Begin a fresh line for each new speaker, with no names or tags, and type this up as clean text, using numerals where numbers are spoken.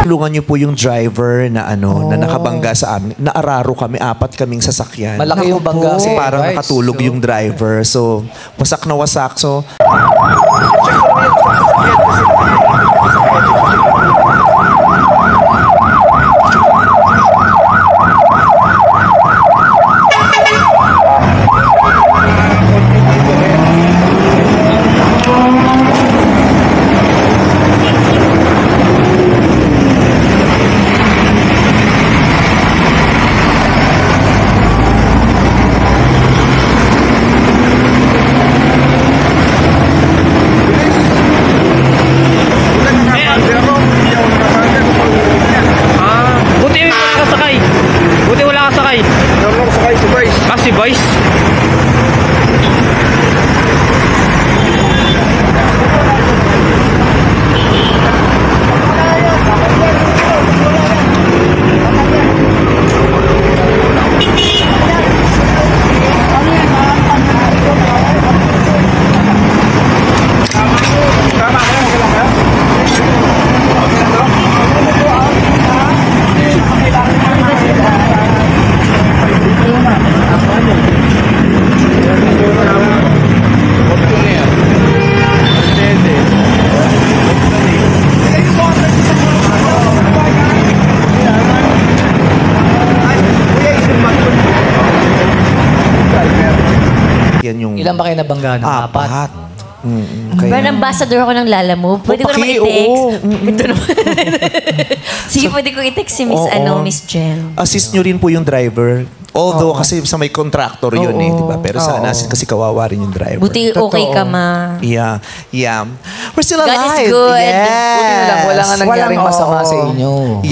Tulungan niyo po yung driver na na nakabangga sa amin. Naararo kami, 4 kaming sasakyan.
Malaki yung bangga.
Kasi parang nakatulog yung driver. So, wasak na wasak. So,
si Vice.
Ilan ba kayo nabangga? 4.
Okay.
Brand ambassador ako ng Lala Move. Pwede ko naman i-text. Ito naman. Sige, pwede ko i-text si Miss Jen.
Assist nyo rin po yung driver. Although, kasi sa may contractor yun di ba? Pero sana kasi kawawa rin yung driver.
Buti okay ka, ma.
Yeah. We're still alive.
God is good.
Yes.
Wala nga nangyaring masama sa inyo.